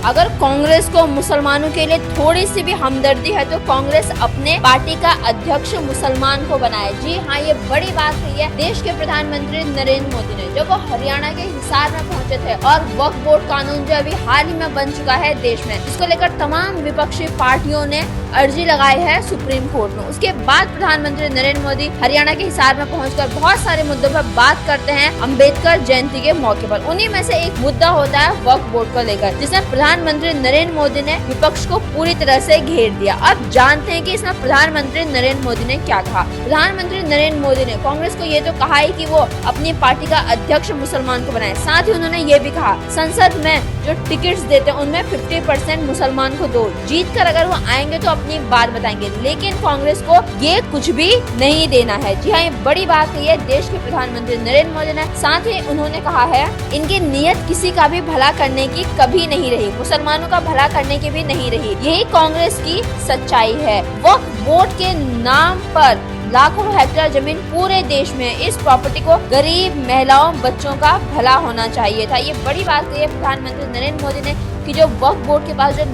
अगर कांग्रेस को मुसलमानों के लिए थोड़ी सी भी हमदर्दी है तो कांग्रेस अपने पार्टी का अध्यक्ष मुसलमान को बनाए। जी हाँ, ये बड़ी बात कही है देश के प्रधानमंत्री नरेंद्र मोदी ने, जब वो हरियाणा के हिसार में पहुंचे थे और वक्फ बोर्ड कानून जो अभी हाल ही में बन चुका है देश में, इसको लेकर तमाम विपक्षी पार्टियों ने अर्जी लगाई है सुप्रीम कोर्ट में। उसके बाद प्रधानमंत्री नरेंद्र मोदी हरियाणा के हिसार में पहुंचकर बहुत सारे मुद्दों पर बात करते हैं अंबेडकर जयंती के मौके पर। उन्हीं में से एक मुद्दा होता है वक्फ बोर्ड को लेकर, जिसमें प्रधानमंत्री नरेंद्र मोदी ने विपक्ष को पूरी तरह से घेर दिया। अब जानते हैं कि इसमें प्रधानमंत्री नरेंद्र मोदी ने क्या कहा। प्रधानमंत्री नरेंद्र मोदी ने कांग्रेस को ये तो कहा ही कि वो अपनी पार्टी का अध्यक्ष मुसलमान को बनाए, साथ ही उन्होंने ये भी कहा संसद में जो टिकट्स देते हैं उनमें 50% मुसलमान को दो, जीत कर अगर वो आएंगे तो अपनी बात बताएंगे, लेकिन कांग्रेस को ये कुछ भी नहीं देना है। जी हाँ, ये बड़ी बात है देश के प्रधानमंत्री नरेंद्र मोदी ने। साथ ही उन्होंने कहा है इनकी नीयत किसी का भी भला करने की कभी नहीं रही, मुसलमानों का भला करने की भी नहीं रही, यही कांग्रेस की सच्चाई है। वक्फ बोर्ड के नाम पर लाखों हेक्टेयर जमीन पूरे देश में, इस प्रॉपर्टी को गरीब महिलाओं बच्चों का भला होना चाहिए था। ये बड़ी बात कही है प्रधानमंत्री नरेंद्र मोदी ने कि जो वक्फ बोर्ड के पास जो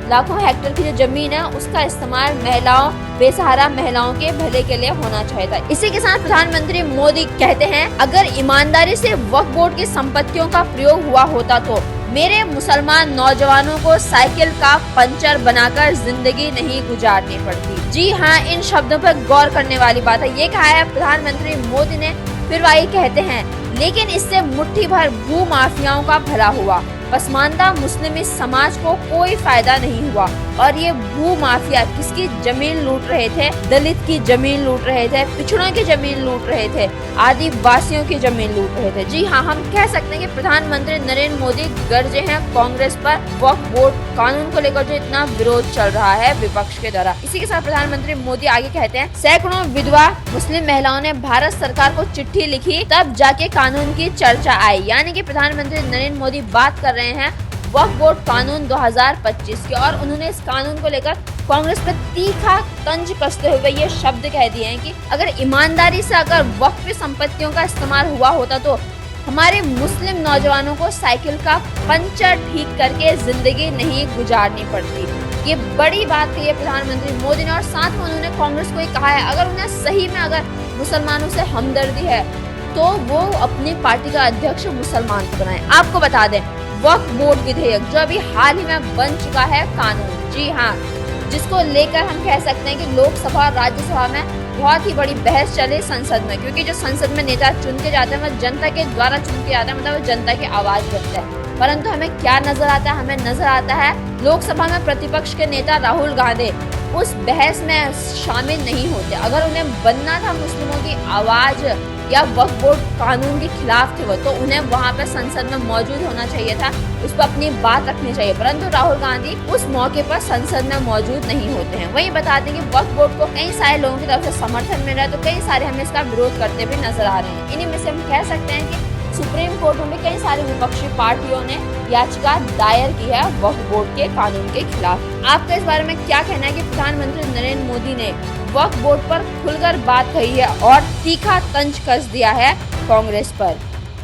लाखों हेक्टेयर की जो जमीन है उसका इस्तेमाल महिलाओं, बेसहारा महिलाओं के भले के लिए होना चाहिए था। इसी के साथ प्रधानमंत्री मोदी कहते हैं अगर ईमानदारी से वक्फ बोर्ड की संपत्तियों का प्रयोग हुआ होता तो मेरे मुसलमान नौजवानों को साइकिल का पंचर बनाकर जिंदगी नहीं गुजारनी पड़ती। जी हाँ, इन शब्दों पर गौर करने वाली बात है। ये कहा है प्रधानमंत्री मोदी ने। फिर वही कहते हैं लेकिन इससे मुट्ठी भर भू माफियाओं का भला हुआ, पसमानदा मुस्लिम समाज को कोई फायदा नहीं हुआ। और ये भू माफिया किसकी जमीन लूट रहे थे? दलित की जमीन लूट रहे थे, पिछड़ों की जमीन लूट रहे थे, आदिवासियों की जमीन लूट रहे थे। जी हाँ, हम कह सकते हैं कि प्रधानमंत्री नरेंद्र मोदी गरजे हैं कांग्रेस पर वक्फ बोर्ड कानून को लेकर जो इतना विरोध चल रहा है विपक्ष के द्वारा। इसी के साथ प्रधानमंत्री मोदी आगे कहते हैं सैकड़ों विधवा मुस्लिम महिलाओं ने भारत सरकार को चिट्ठी लिखी, तब जाके कानून की चर्चा आई। यानी कि प्रधानमंत्री नरेंद्र मोदी बात कर रहे हैं वक्फ बोर्ड कानून 2025 के, और उन्होंने इस कानून को लेकर कांग्रेस पर तीखा तंज कसते हुए ये शब्द कह दिए हैं कि अगर ईमानदारी से अगर वक्फ संपत्तियों का इस्तेमाल हुआ होता तो हमारे मुस्लिम नौजवानों को साइकिल का पंचर ठीक करके जिंदगी नहीं गुजारनी पड़ती। ये बड़ी बात कही है प्रधानमंत्री मोदी ने। और साथ में उन्होंने कांग्रेस को कहा है अगर उन्हें सही में अगर मुसलमानों से हमदर्दी है तो वो अपनी पार्टी का अध्यक्ष मुसलमान को बनाए। आपको बता दें वक्फ बोर्ड विधेयक जो अभी हाल ही में बन चुका है कानून, जी हाँ, जिसको लेकर हम कह सकते हैं कि लोकसभा और राज्यसभा में बहुत ही बड़ी बहस चले संसद में, क्योंकि जो संसद में नेता चुन के जाते हैं वो जनता के द्वारा चुन के जाते हैं, मतलब वो जनता की आवाज बनता है। परंतु हमें क्या नजर आता है? हमें नजर आता है लोकसभा में प्रतिपक्ष के नेता राहुल गांधी उस बहस में शामिल नहीं होते। अगर उन्हें बनना था मुस्लिमों की आवाज या वक्फ बोर्ड कानून के खिलाफ थे वो, तो उन्हें वहां पर संसद में मौजूद होना चाहिए था, उस पर अपनी बात रखनी चाहिए। परंतु राहुल गांधी उस मौके पर संसद में मौजूद नहीं होते हैं। वही बताते हैं कि वक्फ बोर्ड को कई सारे लोगों की तरफ से समर्थन मिल रहा है, तो कई सारे हमें इसका विरोध करते हुए नजर आ रहे हैं। इन्हीं में से हम कह सकते हैं कि सुप्रीम कोर्ट में कई सारी विपक्षी पार्टियों ने याचिका दायर की है वक्फ बोर्ड के कानून के खिलाफ। आपका इस बारे में क्या कहना है कि प्रधानमंत्री नरेंद्र मोदी ने वक्फ बोर्ड पर खुलकर बात कही है और तीखा तंज कस दिया है कांग्रेस पर?